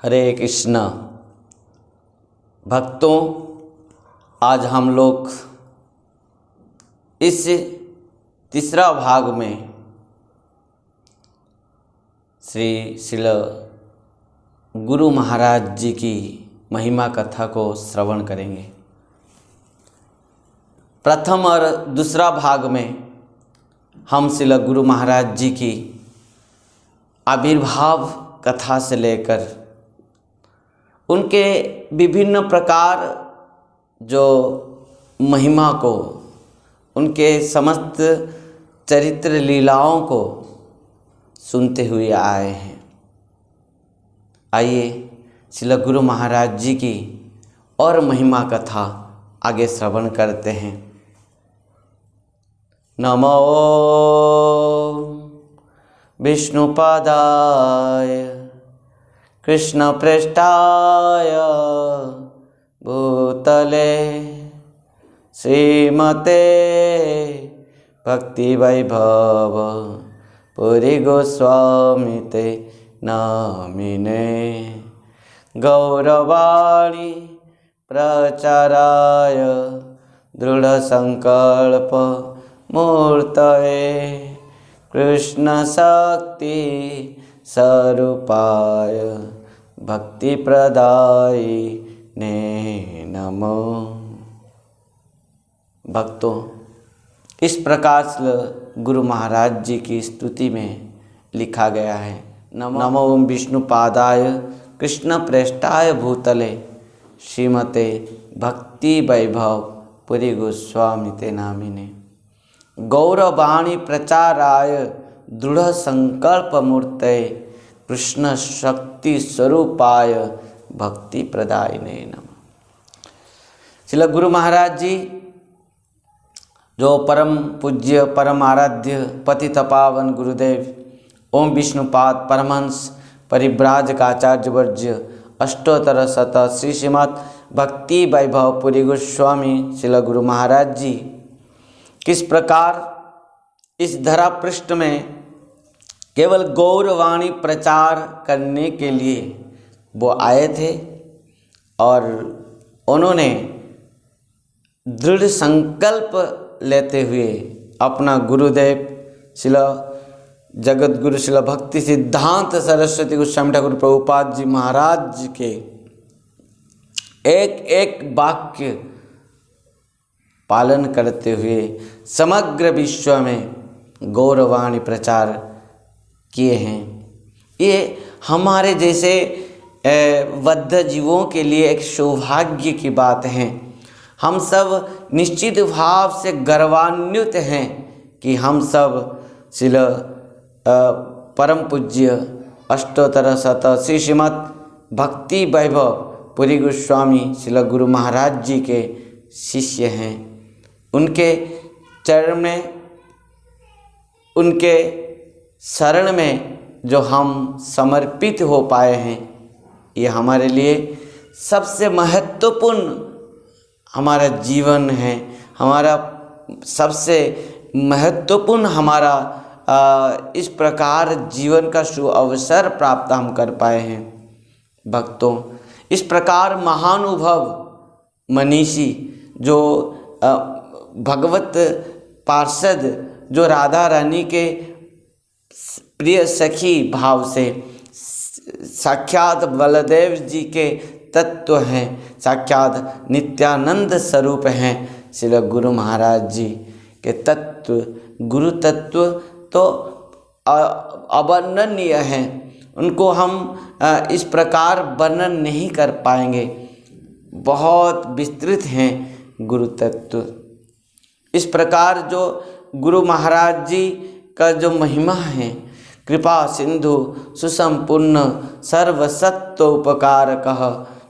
हरे कृष्णा भक्तों, आज हम लोग इस तीसरा भाग में श्रील गुरु महाराज जी की महिमा कथा को श्रवण करेंगे। प्रथम और दूसरा भाग में हम श्रील गुरु महाराज जी की आविर्भाव कथा से लेकर उनके विभिन्न प्रकार जो महिमा को, उनके समस्त चरित्र लीलाओं को सुनते हुए आए हैं। आइए श्रील गुरु महाराज जी की और महिमा कथा आगे श्रवण करते हैं। नमो विष्णुपादाय कृष्णप्रेष्ठाय भूतले श्रीमते भक्तिवैभव पुरी गोस्वामिते नामिने गौरवाणी प्रचाराय दृढ़संकल्प मूर्तये कृष्ण शक्ति स्वरूपाय भक्ति प्रदायिने नमो। भक्तों, इस प्रकार से गुरु महाराज जी की स्तुति में लिखा गया है। नमो विष्णुपादाय कृष्ण प्रेष्ठाय भूतले श्रीमते भक्ति वैभव पुरी गोस्वामिते नामिने गौरवाणी प्रचाराय दृढ़ संकल्प मूर्तये कृष्ण शक्ति स्वरूपाय भक्ति प्रदायिने नमः। श्रील गुरु महाराज जी जो परम पूज्य परम आराध्य पतित पावन गुरुदेव ओम विष्णुपाद परमहंस परिव्राजकाचार्य वर्ज्य अष्टोत्तर शत श्री श्रीमद् भक्ति वैभव पुरी गोस्वामी श्रील गुरु महाराज जी किस प्रकार इस धरा पृष्ठ में केवल गौरवाणी प्रचार करने के लिए वो आए थे और उन्होंने दृढ़ संकल्प लेते हुए अपना गुरुदेव श्रील जगत गुरु श्रील भक्ति सिद्धांत सरस्वती गोस्वामी ठाकुर प्रभुपाद जी महाराज जी के एक एक वाक्य पालन करते हुए समग्र विश्व में गौरवाणी प्रचार किए हैं। ये हमारे जैसे बद्ध जीवों के लिए एक सौभाग्य की बात है। हम सब निश्चित भाव से गर्वान्वित हैं कि हम सब श्रील परम पूज्य अष्टोत्तर शत श्री श्रीमद् भक्ति वैभव पुरी गोस्वामी श्रील गुरु महाराज जी के शिष्य हैं। उनके चरण में, उनके शरण में जो हम समर्पित हो पाए हैं, ये हमारे लिए सबसे महत्वपूर्ण हमारा जीवन है। हमारा सबसे महत्वपूर्ण हमारा इस प्रकार जीवन का सुअवसर प्राप्त हम कर पाए हैं। भक्तों, इस प्रकार महानुभव मनीषी जो भगवत पार्षद जो राधा रानी के प्रिय सखी भाव से साक्षात बलदेव जी के तत्व हैं, साक्षात नित्यानंद स्वरूप हैं। श्रील गुरु महाराज जी के तत्व, गुरु तत्व तो अवर्णनीय हैं। उनको हम इस प्रकार वर्णन नहीं कर पाएंगे, बहुत विस्तृत हैं गुरु तत्व। इस प्रकार जो गुरु महाराज जी का जो महिमा है, कृपा सिंधु सुसंपूर्ण सर्वसत्वोपकारकः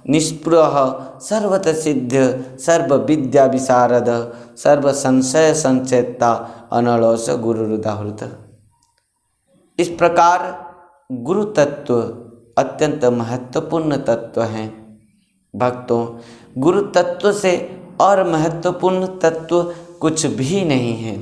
निष्पृह सर्वत सिद्ध सर्व विद्या विशारद सर्व संशय संचेता अनलोस गुरुरुदाहृत। इस प्रकार गुरु तत्व अत्यंत महत्वपूर्ण तत्व हैं। भक्तों, गुरु तत्व से और महत्वपूर्ण तत्व कुछ भी नहीं है।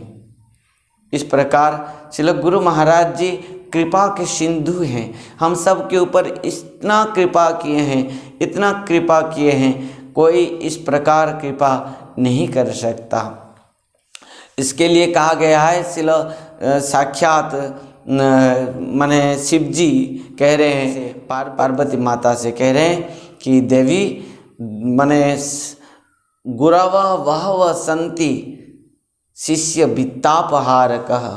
इस प्रकार श्रील गुरु महाराज जी कृपा के सिंधु हैं, हम सब के ऊपर इतना कृपा किए हैं, इतना कृपा किए हैं, कोई इस प्रकार कृपा नहीं कर सकता। इसके लिए कहा गया है, साक्षात माने शिव जी कह रहे हैं, पार्वती माता से कह रहे हैं कि देवी माने गुरव वहव संति शिष्य वित्तापहारकः,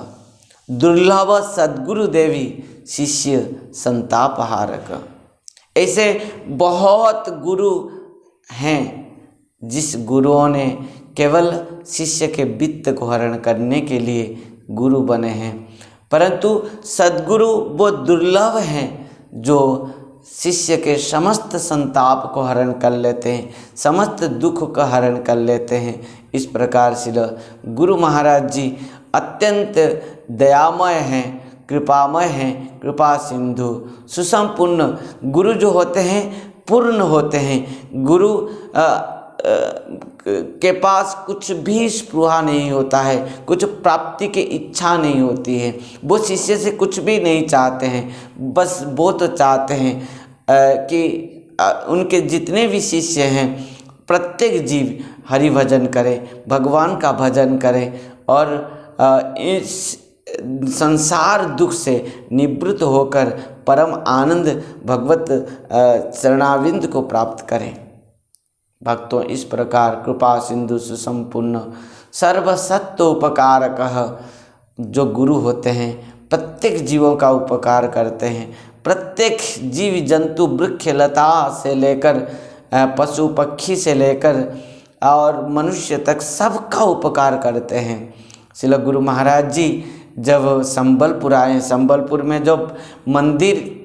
दुर्लभ सद्गुरु देवी शिष्य संतापहारक। ऐसे बहुत गुरु हैं जिस गुरुओं ने केवल शिष्य के वित्त को हरण करने के लिए गुरु बने हैं, परंतु सद्गुरु वो दुर्लभ हैं जो शिष्य के समस्त संताप को हरण कर लेते हैं, समस्त दुख का हरण कर लेते हैं। इस प्रकार से गुरु महाराज जी अत्यंत दयामय हैं, कृपामय हैं, कृपा सिंधु सुसंपूर्ण। गुरु जो होते हैं पूर्ण होते हैं। गुरु के पास कुछ भी स्पृहा नहीं होता है, कुछ प्राप्ति की इच्छा नहीं होती है। वो शिष्य से कुछ भी नहीं चाहते हैं, बस वो तो चाहते हैं कि उनके जितने भी शिष्य हैं प्रत्येक जीव हरि भजन करे, भगवान का भजन करे और इस संसार दुख से निवृत्त होकर परम आनंद भगवत चरणाविंद को प्राप्त करें। भक्तों, इस प्रकार कृपा सिंधु सुसंपूर्ण सर्वसत्वोपकारकः जो गुरु होते हैं प्रत्येक जीवों का उपकार करते हैं। प्रत्येक जीव जंतु वृक्ष लता से लेकर पशु पक्षी से लेकर और मनुष्य तक सबका उपकार करते हैं। श्रील गुरु महाराज जी जब संबलपुर आए, संबलपुर में जब मंदिर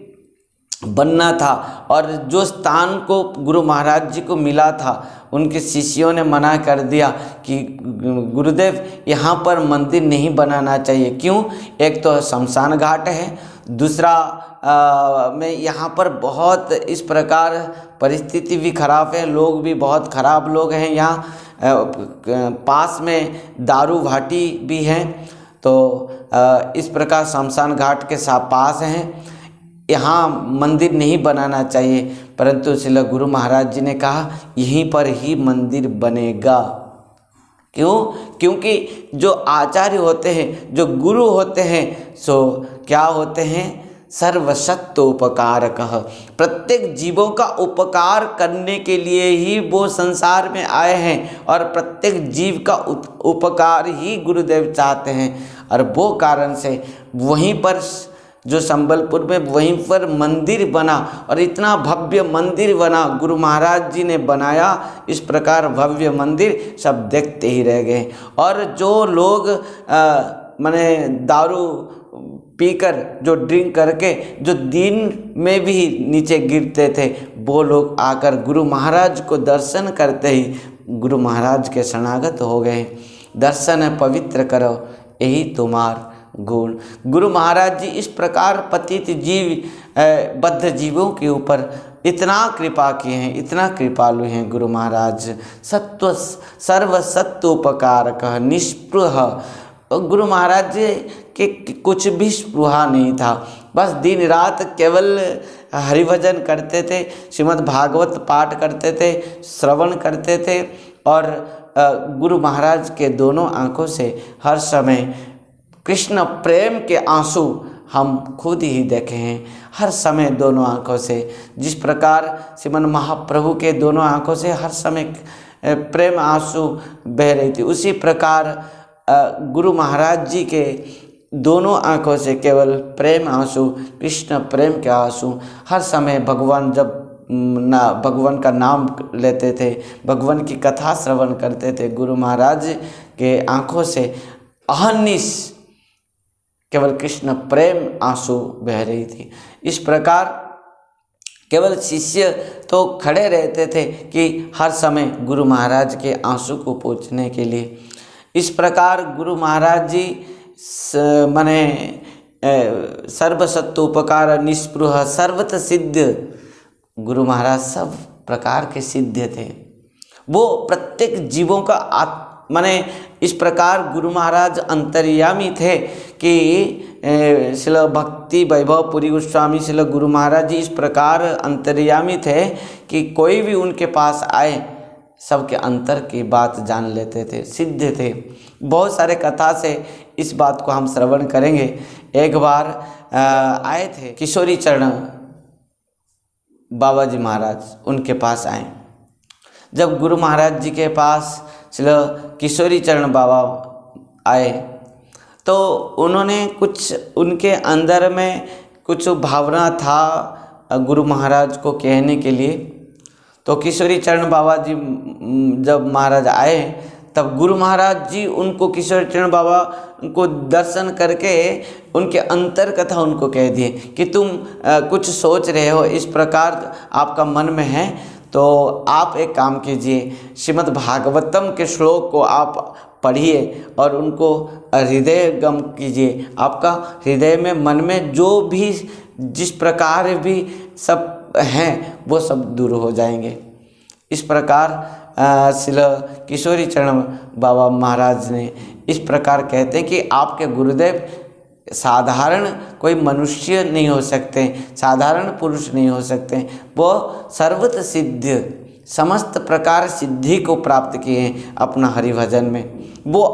बनना था और जो स्थान को गुरु महाराज जी को मिला था, उनके शिष्यों ने मना कर दिया कि गुरुदेव यहाँ पर मंदिर नहीं बनाना चाहिए। क्यों? एक तो शमशान घाट है, दूसरा में यहाँ पर बहुत इस प्रकार परिस्थिति भी खराब है, लोग भी बहुत खराब लोग हैं। यहाँ पास में दारू भाटी भी हैं, तो इस प्रकार शमशान घाट के पास हैं, यहाँ मंदिर नहीं बनाना चाहिए। परंतु श्रील गुरु महाराज जी ने कहा यहीं पर ही मंदिर बनेगा। क्यों? क्योंकि जो आचार्य होते हैं, जो गुरु होते हैं, सो क्या होते हैं? सर्वसत्वोपकारकः। प्रत्येक जीवों का उपकार करने के लिए ही वो संसार में आए हैं और प्रत्येक जीव का उपकार ही गुरुदेव चाहते हैं। और वो कारण से वहीं पर जो संबलपुर में वहीं पर मंदिर बना और इतना भव्य मंदिर बना, गुरु महाराज जी ने बनाया। इस प्रकार भव्य मंदिर सब देखते ही रह गए। और जो लोग माने दारू पीकर, जो ड्रिंक करके जो दिन में भी नीचे गिरते थे, वो लोग आकर गुरु महाराज को दर्शन करते ही गुरु महाराज के शरणागत हो गए। दर्शन पवित्र करो यही तुम्हार गुण। गुरु महाराज जी इस प्रकार पतित जीव बद्ध जीवों के ऊपर इतना कृपा किए हैं, इतना कृपालु हैं गुरु महाराज। सत्व सर्वसत्वोपकारक निष्पृह। गुरु महाराज जी के कुछ भी स्पृहा नहीं था, बस दिन रात केवल हरिभजन करते थे, श्रीमद् भागवत पाठ करते थे, श्रवण करते थे। और गुरु महाराज के दोनों आँखों से हर समय कृष्ण प्रेम के आंसू हम खुद ही देखे हैं। हर समय दोनों आँखों से, जिस प्रकार श्रीमन महाप्रभु के दोनों आँखों से हर समय प्रेम आंसू बह रही थी, उसी प्रकार गुरु महाराज जी के दोनों आँखों से केवल प्रेम आंसू, कृष्ण प्रेम के आंसू। हर समय भगवान जब भगवान का नाम लेते थे, भगवान की कथा श्रवण करते थे, गुरु महाराज के आँखों से अहर्निश केवल कृष्ण प्रेम आंसू बह रही थी। इस प्रकार केवल शिष्य तो खड़े रहते थे कि हर समय गुरु महाराज के आंसू को पोंछने के लिए। इस प्रकार गुरु महाराज जी माने सर्वसत्वोपकार निष्पृह सर्वत सिद्ध। गुरु महाराज सब प्रकार के सिद्ध थे। वो प्रत्येक जीवों का माने इस प्रकार गुरु महाराज अंतर्यामी थे कि श्रील भक्ति वैभव पुरी गोस्वामी श्रील गुरु महाराज जी इस प्रकार अंतर्यामी थे कि कोई भी उनके पास आए सबके अंतर की बात जान लेते थे, सिद्ध थे। बहुत सारे कथा से इस बात को हम श्रवण करेंगे। एक बार आए थे किशोरी चरण बाबा जी महाराज, उनके पास आए। जब गुरु महाराज जी के पास श्री किशोरी चरण बाबा आए तो उन्होंने कुछ, उनके अंदर में कुछ भावना था गुरु महाराज को कहने के लिए। तो किशोरी चरण बाबा जी जब महाराज आए तब गुरु महाराज जी उनको, किशोरी चरण बाबा को दर्शन करके उनके अंतर कथा उनको कह दिए कि तुम कुछ सोच रहे हो, इस प्रकार आपका मन में है, तो आप एक काम कीजिए, श्रीमद् भागवतम के श्लोक को आप पढ़िए और उनको हृदयगम कीजिए। आपका हृदय में, मन में जो भी जिस प्रकार भी सब हैं वो सब दूर हो जाएंगे। इस प्रकार श्री किशोरी चरण बाबा महाराज ने इस प्रकार कहते हैं कि आपके गुरुदेव साधारण कोई मनुष्य नहीं हो सकते, साधारण पुरुष नहीं हो सकते, वो सर्वत सिद्ध समस्त प्रकार सिद्धि को प्राप्त किए हैं अपना हरिभजन में। वो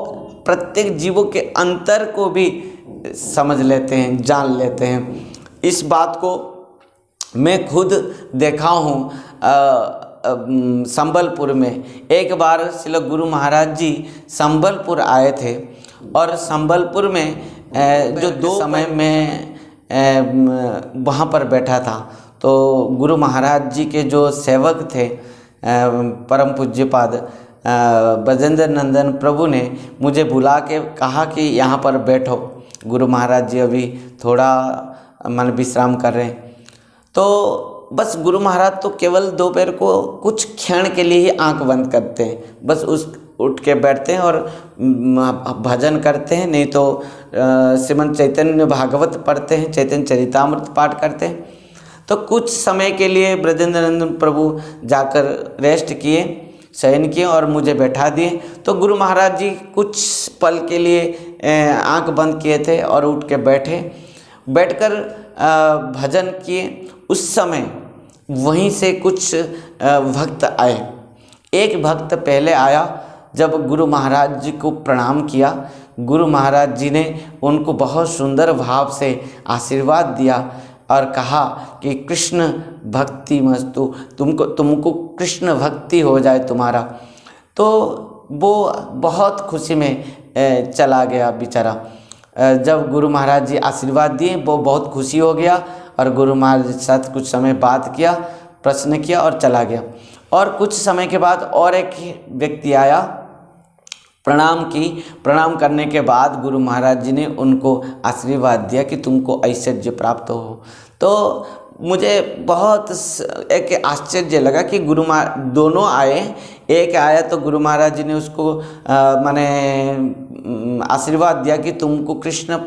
प्रत्येक जीवों के अंतर को भी समझ लेते हैं, जान लेते हैं। इस बात को मैं खुद देखा हूँ। संबलपुर में एक बार श्री गुरु महाराज जी संबलपुर आए थे और संबलपुर में जो दो समय में वहाँ पर बैठा था, तो गुरु महाराज जी के जो सेवक थे परम पूज्यपाद ब्रजेंद्र नंदन प्रभु ने मुझे बुला के कहा कि यहाँ पर बैठो, गुरु महाराज जी अभी थोड़ा मन विश्राम कर रहे हैं। तो बस गुरु महाराज तो केवल दोपहर को कुछ क्षण के लिए ही आंख बंद करते हैं, बस उठ के बैठते हैं और भजन करते हैं, नहीं तो श्रीमद् चैतन्य भागवत पढ़ते हैं, चैतन्य चरितामृत पाठ करते हैं। तो कुछ समय के लिए ब्रजेंद्र नंदन प्रभु जाकर रेस्ट किए, शयन किए और मुझे बैठा दिए। तो गुरु महाराज जी कुछ पल के लिए आंख बंद किए थे और उठ के बैठकर भजन किए। उस समय वहीं से कुछ भक्त आए। एक भक्त पहले आया, जब गुरु महाराज जी को प्रणाम किया, गुरु महाराज जी ने उनको बहुत सुंदर भाव से आशीर्वाद दिया और कहा कि कृष्ण भक्ति मस्तु, तुमको कृष्ण भक्ति हो जाए तुम्हारा। तो वो बहुत खुशी में चला गया बेचारा। जब गुरु महाराज जी आशीर्वाद दिए वो बहुत खुशी हो गया और गुरु महाराज के साथ कुछ समय बात किया, प्रश्न किया और चला गया। और कुछ समय के बाद और एक व्यक्ति आया, प्रणाम करने के बाद गुरु महाराज जी ने उनको आशीर्वाद दिया कि तुमको ऐश्वर्य प्राप्त हो। तो मुझे बहुत एक आश्चर्य लगा कि गुरु महाराज दोनों आए, एक आया तो गुरु महाराज जी ने उसको माने आशीर्वाद दिया कि तुमको कृष्ण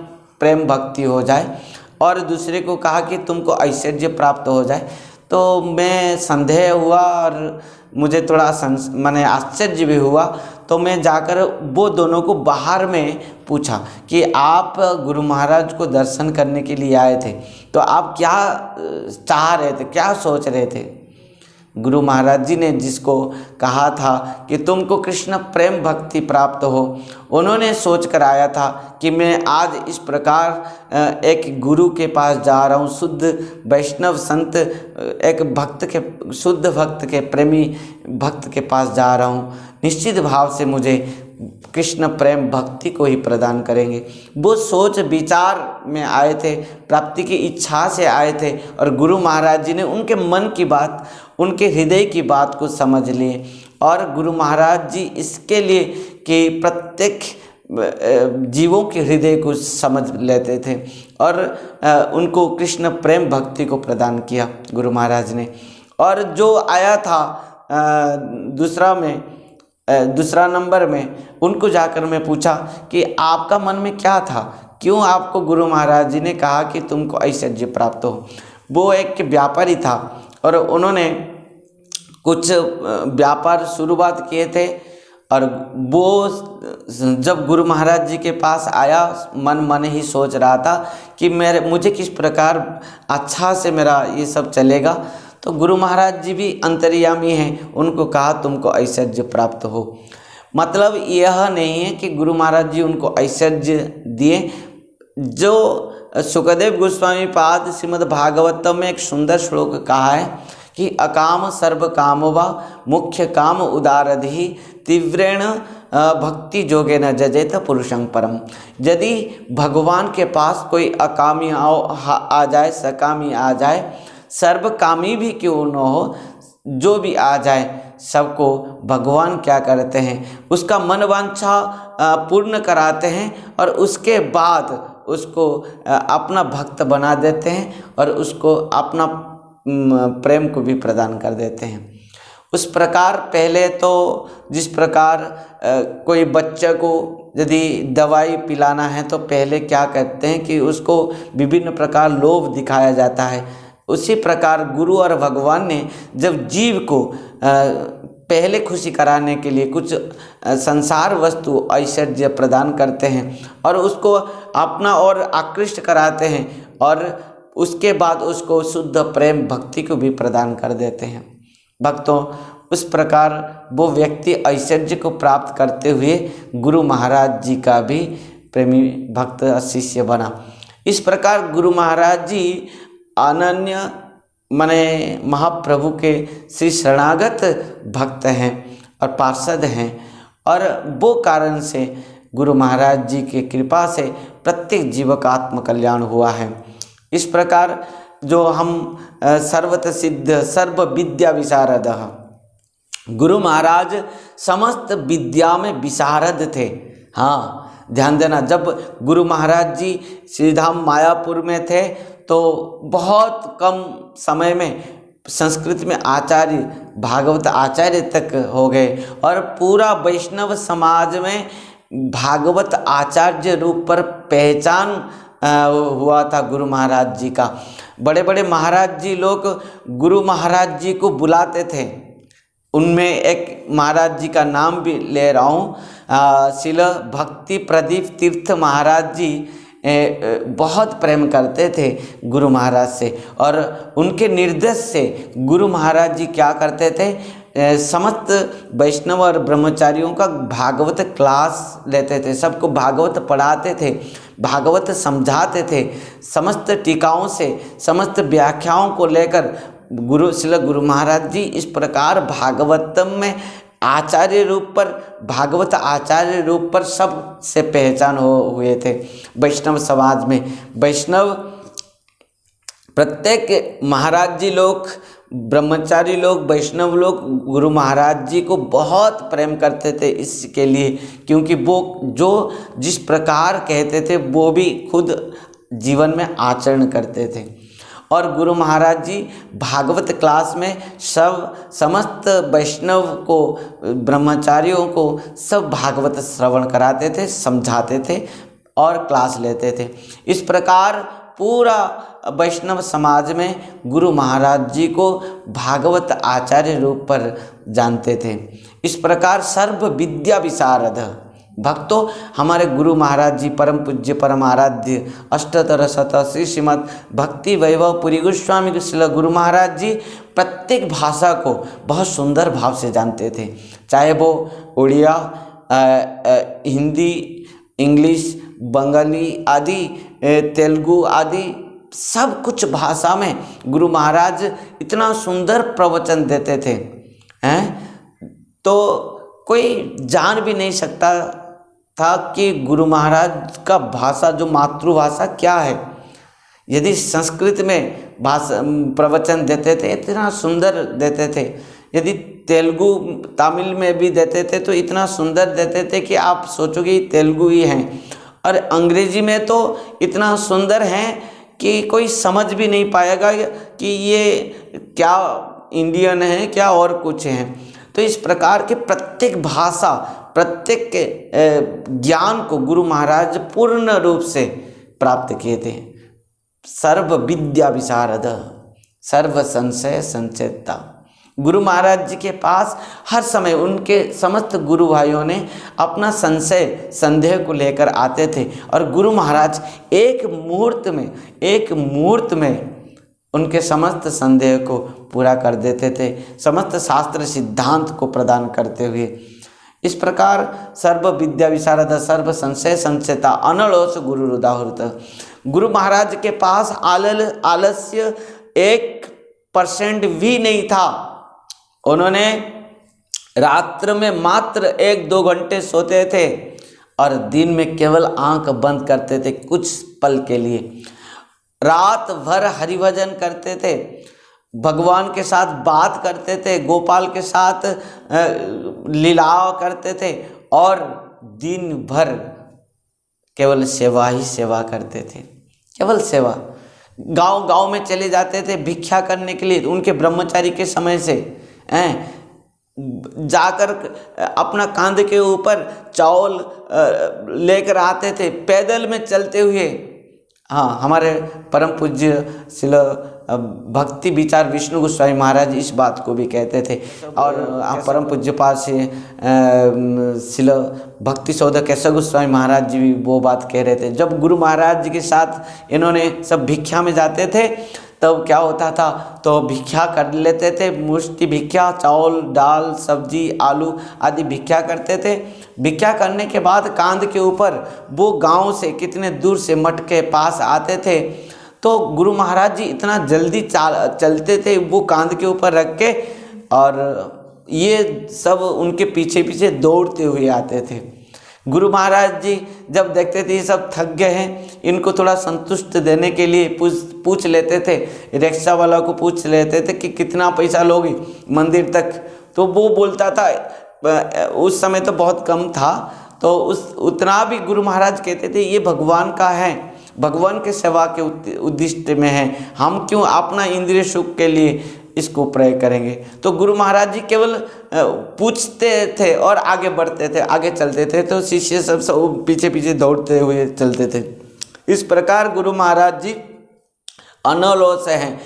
प्रेम भक्ति हो जाए, और दूसरे को कहा कि तुमको ऐश्वर्य प्राप्त हो जाए। तो मैं संदेह हुआ और मुझे थोड़ा माने आश्चर्य भी हुआ। तो मैं जाकर वो दोनों को बाहर में पूछा कि आप गुरु महाराज को दर्शन करने के लिए आए थे, तो आप क्या चाह रहे थे, क्या सोच रहे थे? गुरु महाराज जी ने जिसको कहा था कि तुमको कृष्ण प्रेम भक्ति प्राप्त हो, उन्होंने सोच कर आया था कि मैं आज इस प्रकार एक गुरु के पास जा रहा हूँ, शुद्ध वैष्णव संत, एक भक्त के, शुद्ध भक्त के, प्रेमी भक्त के पास जा रहा हूँ, निश्चित भाव से मुझे कृष्ण प्रेम भक्ति को ही प्रदान करेंगे। वो सोच विचार में आए थे, प्राप्ति की इच्छा से आए थे, और गुरु महाराज जी ने उनके मन की बात, उनके हृदय की बात को समझ लिए। और गुरु महाराज जी इसके लिए कि प्रत्येक जीवों के हृदय को समझ लेते थे और उनको कृष्ण प्रेम भक्ति को प्रदान किया गुरु महाराज ने। और जो आया था दूसरा नंबर में, उनको जाकर मैं पूछा कि आपका मन में क्या था, क्यों आपको गुरु महाराज जी ने कहा कि तुमको ऐश्वर्य प्राप्त हो? वो एक व्यापारी था और उन्होंने कुछ व्यापार शुरुआत किए थे और वो जब गुरु महाराज जी के पास आया, मन मन ही सोच रहा था कि मुझे किस प्रकार अच्छा से मेरा ये सब चलेगा। तो गुरु महाराज जी भी अंतर्यामी हैं, उनको कहा तुमको ऐश्वर्य प्राप्त हो। मतलब यह नहीं है कि गुरु महाराज जी उनको ऐश्वर्य दिए। जो सुखदेव गोस्वामी पाद श्रीमद् भागवतम में एक सुंदर श्लोक कहा है कि अकाम सर्व कामो वा मुख्य काम उदारधि तीव्रेण भक्ति जोगे न जजेत पुरुषं परम। यदि भगवान के पास कोई अकामी आ जाए, सकामी आ जाए, सर्वकामी भी क्यों न हो, जो भी आ जाए, सबको भगवान क्या करते हैं, उसका मन वांछा पूर्ण कराते हैं और उसके बाद उसको अपना भक्त बना देते हैं और उसको अपना प्रेम को भी प्रदान कर देते हैं। उस प्रकार पहले तो जिस प्रकार कोई बच्चे को यदि दवाई पिलाना है तो पहले क्या करते हैं कि उसको विभिन्न प्रकार लोभ दिखाया जाता है। उसी प्रकार गुरु और भगवान ने जब जीव को पहले खुशी कराने के लिए कुछ संसार वस्तु ऐश्वर्य प्रदान करते हैं और उसको अपना और आकृष्ट कराते हैं और उसके बाद उसको शुद्ध प्रेम भक्ति को भी प्रदान कर देते हैं। भक्तों, उस प्रकार वो व्यक्ति ऐश्वर्य को प्राप्त करते हुए गुरु महाराज जी का भी प्रेमी भक्त शिष्य बना। इस प्रकार गुरु महाराज जी अनन्य माने महाप्रभु के श्री शरणागत भक्त हैं और पार्षद हैं और वो कारण से गुरु महाराज जी की कृपा से प्रत्येक जीव का आत्म कल्याण हुआ है। इस प्रकार जो हम सर्वत सिद्ध सर्व विद्या विशारद, गुरु महाराज समस्त विद्या में विशारद थे। हाँ, ध्यान देना, जब गुरु महाराज जी श्रीधाम मायापुर में थे तो बहुत कम समय में संस्कृत में आचार्य, भागवत आचार्य तक हो गए और पूरा वैष्णव समाज में भागवत आचार्य रूप पर पहचान हुआ था गुरु महाराज जी का। बड़े बड़े महाराज जी लोग गुरु महाराज जी को बुलाते थे। उनमें एक महाराज जी का नाम भी ले रहा हूँ, शिल भक्ति प्रदीप तीर्थ महाराज जी बहुत प्रेम करते थे गुरु महाराज से और उनके निर्देश से गुरु महाराज जी क्या करते थे, समस्त वैष्णव और ब्रह्मचारियों का भागवत क्लास लेते थे, सबको भागवत पढ़ाते थे, भागवत समझाते थे, समस्त टीकाओं से समस्त व्याख्याओं को लेकर श्रील गुरु महाराज जी इस प्रकार भागवतम में आचार्य रूप पर, भागवत आचार्य रूप पर सब से पहचान हुए थे वैष्णव समाज में। वैष्णव प्रत्येक महाराज जी लोग, ब्रह्मचारी लोग, वैष्णव लोग गुरु महाराज जी को बहुत प्रेम करते थे इसके लिए, क्योंकि वो जो जिस प्रकार कहते थे वो भी खुद जीवन में आचरण करते थे। और गुरु महाराज जी भागवत क्लास में समस्त वैष्णव को, ब्रह्मचारियों को सब भागवत श्रवण कराते थे, समझाते थे और क्लास लेते थे। इस प्रकार पूरा वैष्णव समाज में गुरु महाराज जी को भागवत आचार्य रूप पर जानते थे। इस प्रकार सर्व विद्या विशारद भक्तों, हमारे गुरु महाराज जी परम पूज्य परम आराध्य अष्टोत्तर शत श्री श्रीमद् भक्ति वैभव पुरी गोस्वामी श्री गुरु महाराज जी प्रत्येक भाषा को बहुत सुंदर भाव से जानते थे, चाहे वो उड़िया, हिंदी, इंग्लिश, बंगाली आदि, तेलुगु आदि सब कुछ भाषा में गुरु महाराज इतना सुंदर प्रवचन देते थे तो कोई जान भी नहीं सकता था कि गुरु महाराज का भाषा, जो मातृभाषा क्या है। यदि संस्कृत में भाषा प्रवचन देते थे इतना सुंदर देते थे, यदि तेलुगु तमिल में भी देते थे तो इतना सुंदर देते थे कि आप सोचोगे तेलुगु ही हैं, और अंग्रेजी में तो इतना सुंदर हैं कि कोई समझ भी नहीं पाएगा कि ये क्या इंडियन है क्या और कुछ है। तो इस प्रकार के प्रत्येक भाषा, प्रत्येक ज्ञान को गुरु महाराज पूर्ण रूप से प्राप्त किए थे। सर्व विद्या विशारद, सर्व संशय संचेता, गुरु महाराज जी के पास हर समय उनके समस्त गुरु भाइयों ने अपना संदेह को लेकर आते थे और गुरु महाराज एक मुहूर्त में उनके समस्त संदेह को पूरा कर देते थे, समस्त शास्त्र सिद्धांत को प्रदान करते हुए। इस प्रकार सर्व विद्या विशारद सर्व संशय संशयता अनलोस गुरु रुदाहुरत। गुरु महाराज के पास आलस्य 1% भी नहीं था। उन्होंने रात्र में मात्र 1-2 घंटे सोते थे और दिन में केवल आंख बंद करते थे कुछ पल के लिए। रात भर हरिभजन करते थे, भगवान के साथ बात करते थे, गोपाल के साथ लीलाओं करते थे और दिन भर केवल सेवा ही सेवा करते थे, केवल सेवा। गांव में चले जाते थे भिक्षा करने के लिए। उनके ब्रह्मचारी के समय से जाकर अपना कांधे के ऊपर चावल लेकर आते थे, पैदल में चलते हुए। हाँ, हमारे परम पूज्य शिल भक्ति विचार विष्णु गोस्वामी महाराज इस बात को भी कहते थे। और परम पूज्य पास से शिल भक्ति सौदा केशव गोस्वामी महाराज जी भी वो बात कह रहे थे। जब गुरु महाराज जी के साथ इन्होंने सब भिक्षा में जाते थे तब क्या होता था, तो भिक्षा कर लेते थे, मुष्टि भिक्षा, चावल दाल सब्जी आलू आदि भिक्षा करते थे। भिक्षा करने के बाद कांध के ऊपर वो गांव से कितने दूर से मठ के पास आते थे, तो गुरु महाराज जी इतना जल्दी चलते थे वो कांध के ऊपर रख के, और ये सब उनके पीछे पीछे दौड़ते हुए आते थे। गुरु महाराज जी जब देखते थे ये सब थक गए हैं, इनको थोड़ा संतुष्ट देने के लिए पूछ लेते थे, रिक्शा वाला को पूछ लेते थे कि कितना पैसा लोगे मंदिर तक। तो वो बोलता था, उस समय तो बहुत कम था, तो उतना भी गुरु महाराज कहते थे ये भगवान का है, भगवान के सेवा के उद्देश्य में है, हम क्यों अपना इंद्रिय सुख के लिए इसको प्रयोग करेंगे। तो गुरु महाराज जी केवल पूछते थे और आगे बढ़ते थे, आगे चलते थे, तो शिष्य सब पीछे पीछे दौड़ते हुए चलते थे। इस प्रकार गुरु महाराज जी अनलोस हैं,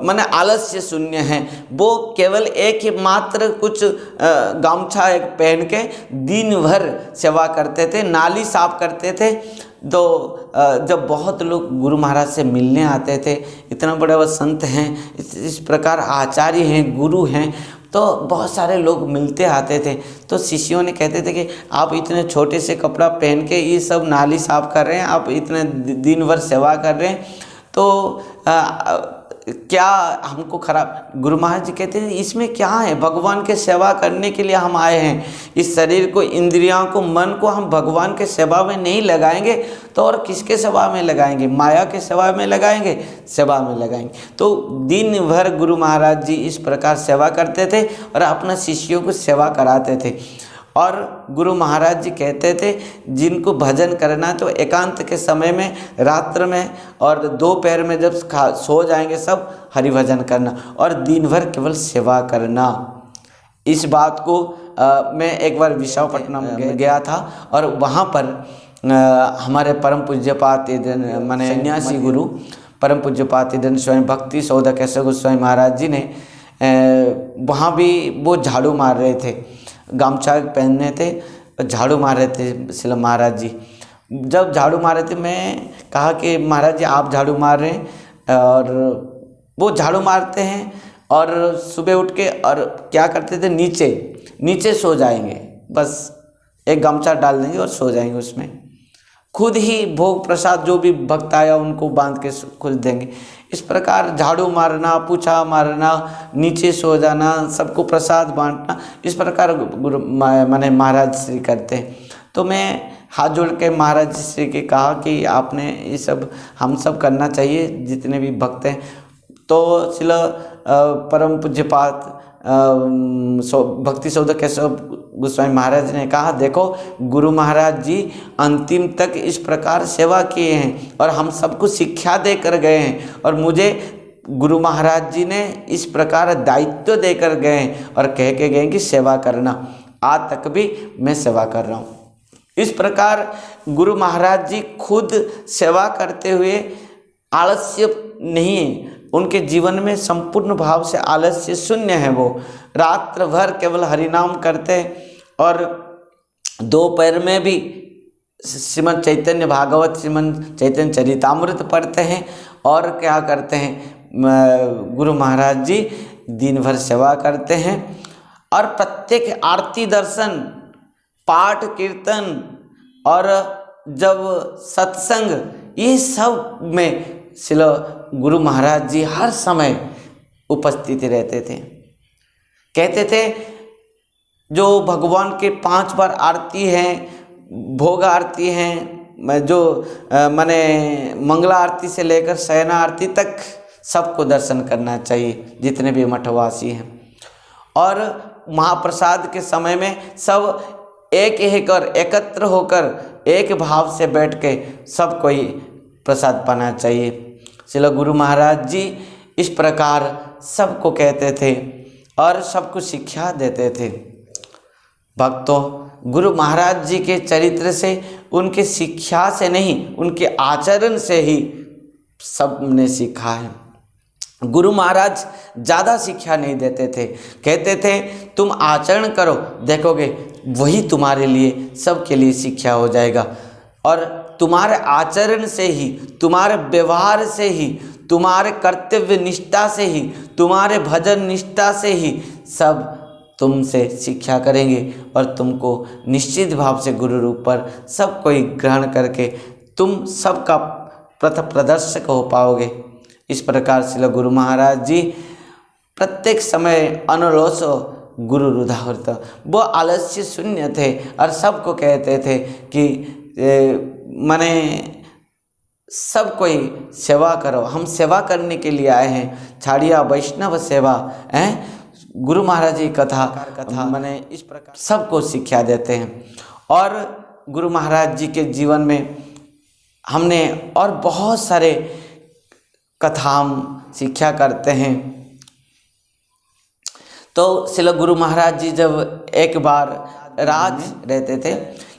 माने आलस्य शून्य हैं। वो केवल एक ही मात्र कुछ गामछा एक पहन के दिन भर सेवा करते थे, नाली साफ करते थे। तो जब बहुत लोग गुरु महाराज से मिलने आते थे, इतना बड़ा वह संत हैं, इस प्रकार आचार्य हैं, गुरु हैं, तो बहुत सारे लोग मिलते आते थे। तो शिष्यों ने कहते थे कि आप इतने छोटे से कपड़ा पहन के ये सब नाली साफ कर रहे हैं, आप इतने दिन भर सेवा कर रहे हैं, तो क्या हमको खराब। गुरु महाराज जी कहते हैं इसमें क्या है, भगवान के सेवा करने के लिए हम आए हैं। इस शरीर को, इंद्रियों को, मन को हम भगवान के सेवा में नहीं लगाएंगे तो और किसके सेवा में लगाएंगे, माया के सेवा में लगाएंगे, सेवा में लगाएंगे। तो दिन भर गुरु महाराज जी इस प्रकार सेवा करते थे और अपने शिष्यों को सेवा कराते थे। और गुरु महाराज जी कहते थे जिनको भजन करना तो एकांत के समय में, रात्र में और दोपहर में जब सो जाएंगे सब, हरि भजन करना और दिन भर केवल सेवा करना। इस बात को मैं एक बार विशाखापट्टनम गया था और वहाँ पर हमारे परम पूज्यपात माने सन्यासी गुरु परम पूज्यपात स्वामी भक्ति सौदा केशव गोस्वामी महाराज जी ने वहाँ भी वो झाड़ू मार रहे थे, गामछा पहनने थे, झाड़ू मार रहे थे शिला महाराज जी। जब झाड़ू मार रहे थे मैं कहा कि महाराज जी आप झाड़ू मार रहे हैं, और वो झाड़ू मारते हैं और सुबह उठ के और क्या करते थे, नीचे सो जाएंगे, बस एक गामछा डाल देंगे और सो जाएंगे, उसमें खुद ही भोग प्रसाद जो भी भक्त आया उनको बांध के खुद देंगे। इस प्रकार झाड़ू मारना, पूछा मारना, नीचे सो जाना, सबको प्रसाद बांटना, इस प्रकार गुरु माने महाराज श्री करते हैं। तो मैं हाथ जोड़ के महाराज श्री के कहा कि आपने ये सब हम सब करना चाहिए जितने भी भक्त हैं। तो शिला परम पूज्यपात भक्ति सौदा केशव गोस्वामी महाराज ने कहा देखो गुरु महाराज जी अंतिम तक इस प्रकार सेवा किए हैं और हम सबको शिक्षा देकर गए हैं, और मुझे गुरु महाराज जी ने इस प्रकार दायित्व देकर गए हैं और कह के गए कि सेवा करना, आज तक भी मैं सेवा कर रहा हूँ। इस प्रकार गुरु महाराज जी खुद सेवा करते हुए आलस्य नहीं उनके जीवन में संपूर्ण भाव से आलस्य शून्य है। वो रात्र भर केवल हरिनाम करते और दोपहर में भी श्रीमद् चैतन्य भागवत, श्रीमद् चैतन्य चरितामृत पढ़ते हैं। और क्या करते हैं, गुरु महाराज जी दिन भर सेवा करते हैं और प्रत्येक आरती, दर्शन, पाठ, कीर्तन और जब सत्संग, ये सब में श्रील गुरु महाराज जी हर समय उपस्थित रहते थे। कहते थे जो भगवान के 5 बार आरती हैं, भोग आरती हैं, जो माने मंगला आरती से लेकर शयना आरती तक सबको दर्शन करना चाहिए, जितने भी मठवासी हैं। और महाप्रसाद के समय में सब एक और एकत्र होकर एक भाव से बैठ के सबको ही प्रसाद पाना चाहिए। श्रील गुरु महाराज जी इस प्रकार सबको कहते थे और सबको शिक्षा देते थे। भक्तों, गुरु महाराज जी के चरित्र से, उनके शिक्षा से नहीं, उनके आचरण से ही सबने सीखा है। गुरु महाराज ज़्यादा शिक्षा नहीं देते थे, कहते थे तुम आचरण करो, देखोगे वही तुम्हारे लिए, सबके लिए शिक्षा हो जाएगा। और तुम्हारे आचरण से ही, तुम्हारे व्यवहार से ही, तुम्हारे कर्तव्य निष्ठा से ही, तुम्हारे भजन निष्ठा से ही सब तुमसे शिक्षा करेंगे और तुमको निश्चित भाव से गुरु रूप पर सब कोई ग्रहण करके तुम सबका पथ प्रदर्शक हो पाओगे। इस प्रकार श्रील गुरु महाराज जी प्रत्येक समय अनलोस गुरु रुधावृत, वो आलस्य शून्य थे और सबको कहते थे कि माने सब कोई सेवा करो, हम सेवा करने के लिए आए हैं, छाड़िया वैष्णव सेवा हैं। गुरु महाराज जी कथा माने इस प्रकार सबको शिक्षा देते हैं। और गुरु महाराज जी के जीवन में हमने और बहुत सारे कथा हम शिक्षा करते हैं। तो श्रील गुरु महाराज जी जब एक बार राज रहते थे,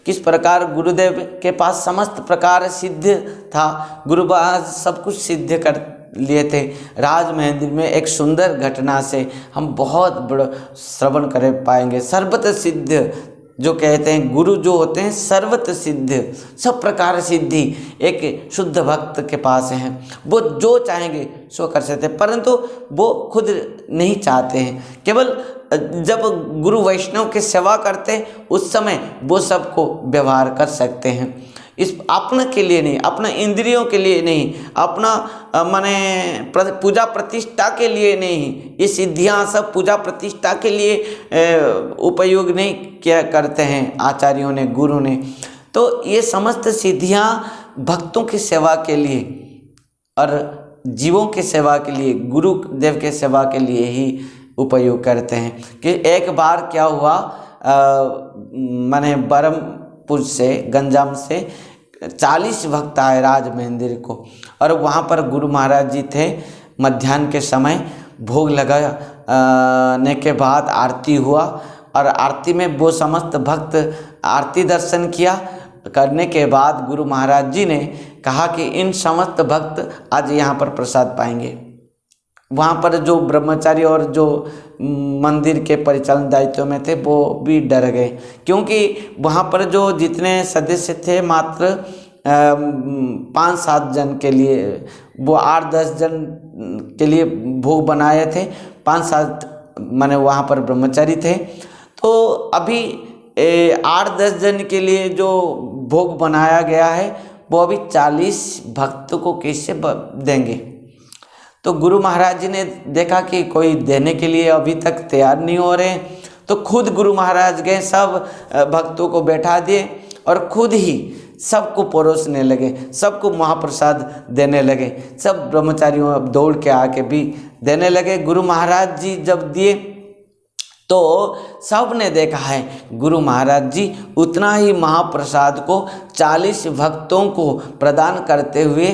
किस प्रकार गुरुदेव के पास समस्त प्रकार सिद्ध था, गुरु महाराज सब कुछ सिद्ध कर लिए थे। राज महेंद्र में एक सुंदर घटना से हम बहुत बड़ा श्रवण कर पाएंगे। सर्वत सिद्ध जो कहते हैं, गुरु जो होते हैं सर्वत सिद्ध, सब प्रकार सिद्धि एक शुद्ध भक्त के पास है। वो जो चाहेंगे सो कर सकते हैं, परंतु वो खुद नहीं चाहते हैं। केवल जब गुरु वैष्णव की सेवा करते उस समय वो सबको व्यवहार कर सकते हैं। इस अपने के लिए नहीं, अपना इंद्रियों के लिए नहीं, अपना माने पूजा प्रतिष्ठा के लिए नहीं, ये सिद्धियाँ सब पूजा प्रतिष्ठा के लिए उपयोग नहीं किया करते हैं आचार्यों ने, गुरु ने। तो ये समस्त सिद्धियाँ भक्तों की सेवा के लिए और जीवों की सेवा के लिए, गुरुदेव के सेवा के लिए ही उपयोग करते हैं। कि एक बार क्या हुआ, माने बरमपुर से, गंजाम से 40 भक्त आए राज मंदिर को, और वहाँ पर गुरु महाराज जी थे। मध्याह्न के समय भोग लगाने के बाद आरती हुआ और आरती में वो समस्त भक्त आरती दर्शन किया। करने के बाद गुरु महाराज जी ने कहा कि इन समस्त भक्त आज यहाँ पर प्रसाद पाएंगे। वहाँ पर जो ब्रह्मचारी और जो मंदिर के परिचालन दायित्व में थे वो भी डर गए, क्योंकि वहाँ पर जो जितने सदस्य थे मात्र 5-7 जन के लिए, वो 8-10 जन के लिए भोग बनाए थे, 5-7 माने वहाँ पर ब्रह्मचारी थे। तो अभी 8-10 जन के लिए जो भोग बनाया गया है वो अभी 40 भक्तों को कैसे देंगे। तो गुरु महाराज जी ने देखा कि कोई देने के लिए अभी तक तैयार नहीं हो रहे, तो खुद गुरु महाराज गए, सब भक्तों को बैठा दिए और खुद ही सबको परोसने लगे, सबको महाप्रसाद देने लगे। सब ब्रह्मचारियों दौड़ के आके भी देने लगे। गुरु महाराज जी जब दिए तो सब ने देखा है गुरु महाराज जी उतना ही महाप्रसाद को 40 भक्तों को प्रदान करते हुए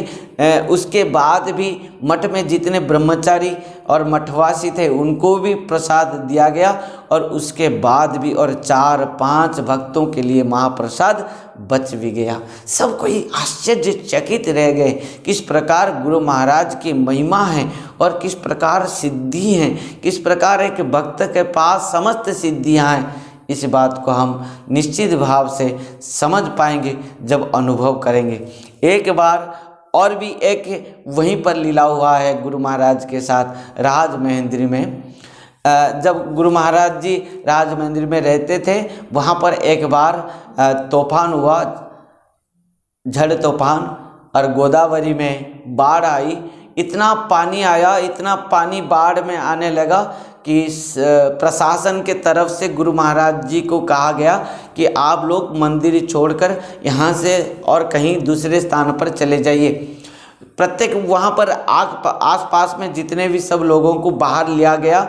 उसके बाद भी मठ में जितने ब्रह्मचारी और मठवासी थे उनको भी प्रसाद दिया गया, और उसके बाद भी और 4-5 भक्तों के लिए महाप्रसाद बच भी गया। सब कोई आश्चर्यचकित रह गए, किस प्रकार गुरु महाराज की महिमा है और किस प्रकार सिद्धि है, किस प्रकार एक भक्त के पास समस्त सिद्धियाँ हैं। इस बात को हम निश्चित भाव से समझ पाएंगे जब अनुभव करेंगे। एक बार और भी एक वहीं पर लीला हुआ है गुरु महाराज के साथ राजमहेंद्री में। जब गुरु महाराज जी राजमहेंद्री में रहते थे, वहाँ पर एक बार तूफान हुआ, झड़ तूफान, और गोदावरी में बाढ़ आई। इतना पानी आया, इतना पानी बाढ़ में आने लगा कि प्रशासन के तरफ से गुरु महाराज जी को कहा गया कि आप लोग मंदिर छोड़कर यहाँ से और कहीं दूसरे स्थान पर चले जाइए। प्रत्येक वहाँ पर आस-पास में जितने भी सब लोगों को बाहर लिया गया,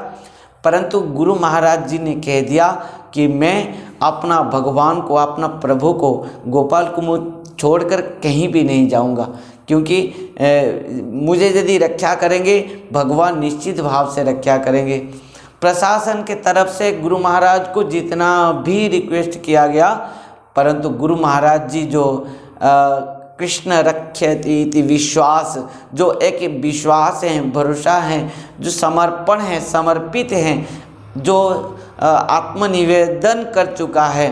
परंतु गुरु महाराज जी ने कह दिया कि मैं अपना भगवान को, अपना प्रभु को, गोपाल को छोड़कर कहीं भी नहीं जाऊंगा, क्योंकि मुझे यदि रक्षा करेंगे भगवान निश्चित भाव से रक्षा करेंगे। प्रशासन के तरफ से गुरु महाराज को जितना भी रिक्वेस्ट किया गया, परंतु गुरु महाराज जी जो कृष्ण रक्षति इति विश्वास, जो एक विश्वास है, भरोसा है, जो समर्पण है, समर्पित हैं, जो आत्मनिवेदन कर चुका है,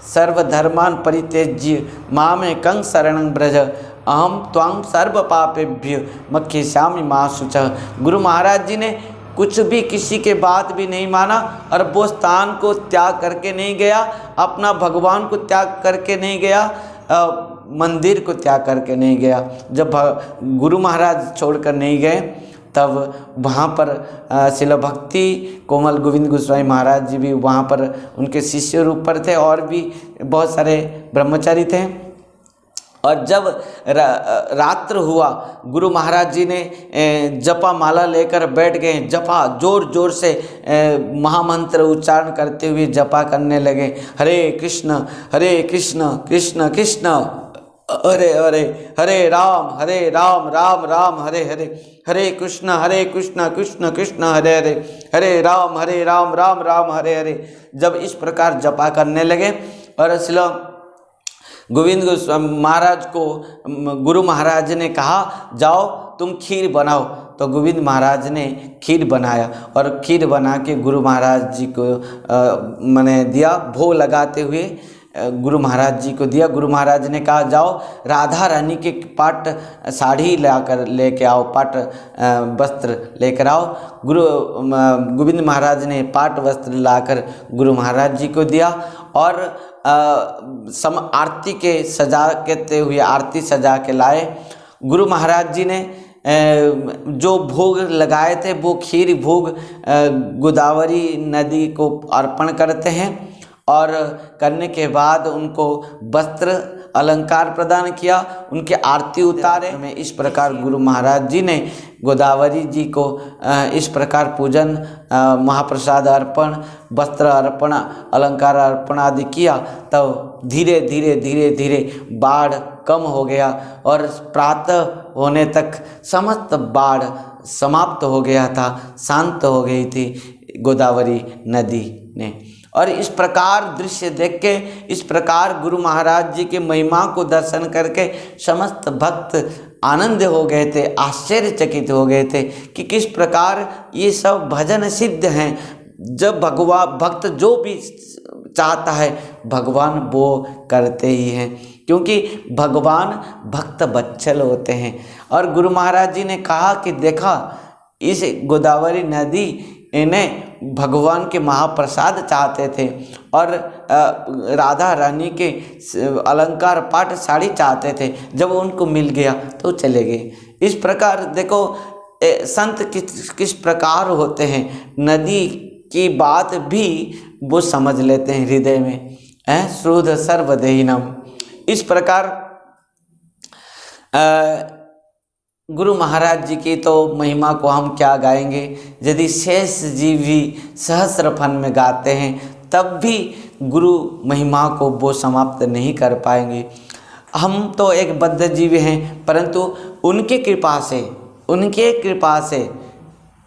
सर्वधर्मान परित्यज्य मामेकं शरणं व्रज अहम त्वां सर्व पापेभ्यो मोक्षयिष्यामि मा शुचः। गुरु महाराज जी ने कुछ भी, किसी के बात भी नहीं माना, और वो स्थान को त्याग करके नहीं गया, अपना भगवान को त्याग करके नहीं गया, मंदिर को त्याग करके नहीं गया। जब गुरु महाराज छोड़कर नहीं गए, तब वहाँ पर शिल भक्ति कोमल गोविंद गोस्वामी महाराज जी भी वहाँ पर उनके शिष्य रूप पर थे, और भी बहुत सारे ब्रह्मचारी थे। और जब रात्र हुआ, गुरु महाराज जी ने जपा माला लेकर बैठ गए। जपा जोर जोर से महामंत्र उच्चारण करते हुए जपा करने लगे। हरे कृष्ण कृष्ण कृष्ण हरे हरे, हरे राम राम राम हरे हरे, हरे कृष्ण कृष्ण कृष्ण हरे हरे, हरे राम राम राम हरे हरे। जब इस प्रकार जपा करने लगे, और श्री गोविंद गोस्वामी महाराज को गुरु महाराज ने कहा जाओ तुम खीर बनाओ। तो गोविंद महाराज ने खीर बनाया, और खीर बना के गुरु महाराज जी को मैंने दिया, भोग लगाते हुए गुरु महाराज जी को दिया। गुरु महाराज ने कहा जाओ राधा रानी के पाट साड़ी लेके आओ, पाट वस्त्र लेकर आओ। गोविंद महाराज ने पाट वस्त्र लाकर गुरु महाराज जी को दिया, और आरती के सजा कहते हुए आरती सजा के लाए। गुरु महाराज जी ने जो भोग लगाए थे वो खीर भोग गोदावरी नदी को अर्पण करते हैं, और करने के बाद उनको वस्त्र अलंकार प्रदान किया, उनके आरती उतारे। में इस प्रकार गुरु महाराज जी ने गोदावरी जी को इस प्रकार पूजन, महाप्रसाद अर्पण, वस्त्र अर्पण, अलंकार अर्पण आदि किया। तब धीरे धीरे बाढ़ कम हो गया, और प्रातः होने तक समस्त बाढ़ समाप्त हो गया था, शांत हो गई थी गोदावरी नदी ने। और इस प्रकार दृश्य देख के, इस प्रकार गुरु महाराज जी के महिमा को दर्शन करके समस्त भक्त आनंद हो गए थे, आश्चर्यचकित हो गए थे कि किस प्रकार ये सब भजन सिद्ध हैं। जब भक्त जो भी चाहता है भगवान वो करते ही हैं, क्योंकि भगवान भक्त बत्सल होते हैं। और गुरु महाराज जी ने कहा कि देखा इस गोदावरी नदी इन्हें भगवान के महाप्रसाद चाहते थे, और राधा रानी के अलंकार पाट साड़ी चाहते थे। जब उनको मिल गया तो चले गए। इस प्रकार देखो संत किस प्रकार होते हैं, नदी की बात भी वो समझ लेते हैं हृदय में, श्रुध सर्वदेहिनम। इस प्रकार गुरु महाराज जी की तो महिमा को हम क्या गाएंगे। यदि शेष जी भी सहस्र फन में गाते हैं तब भी गुरु महिमा को वो समाप्त नहीं कर पाएंगे। हम तो एक बद्ध जीव हैं, परंतु उनके कृपा से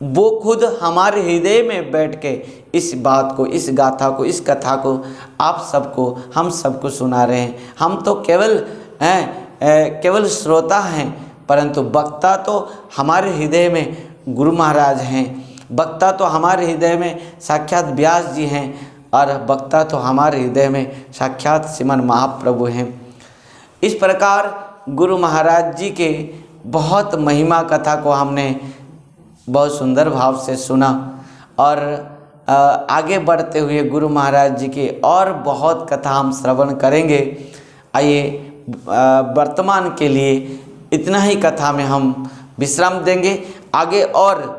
वो खुद हमारे हृदय में बैठ के इस बात को, इस गाथा को, इस कथा को आप सबको, हम सबको सुना रहे हैं। हम तो केवल श्रोता हैं, परंतु वक्ता तो हमारे हृदय में गुरु महाराज हैं, वक्ता तो हमारे हृदय में साक्षात व्यास जी हैं, और वक्ता तो हमारे हृदय में साक्षात श्रीमन महाप्रभु हैं। इस प्रकार गुरु महाराज जी के बहुत महिमा कथा को हमने बहुत सुंदर भाव से सुना, और आगे बढ़ते हुए गुरु महाराज जी की और बहुत कथा हम श्रवण करेंगे। आइए वर्तमान के लिए इतना ही कथा में हम विश्राम देंगे। आगे और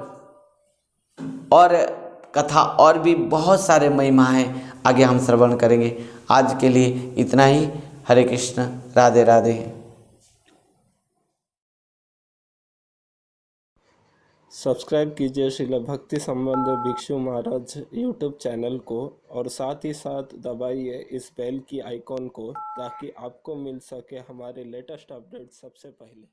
कथा और भी बहुत सारे महिमा हैं, आगे हम श्रवण करेंगे। आज के लिए इतना ही। हरे कृष्ण, राधे राधे। सब्सक्राइब कीजिए श्रील भक्ति संबंध भिक्षु महाराज यूट्यूब चैनल को, और साथ ही साथ दबाइए इस बेल की आइकॉन को, ताकि आपको मिल सके हमारे लेटेस्ट अपडेट सबसे पहले।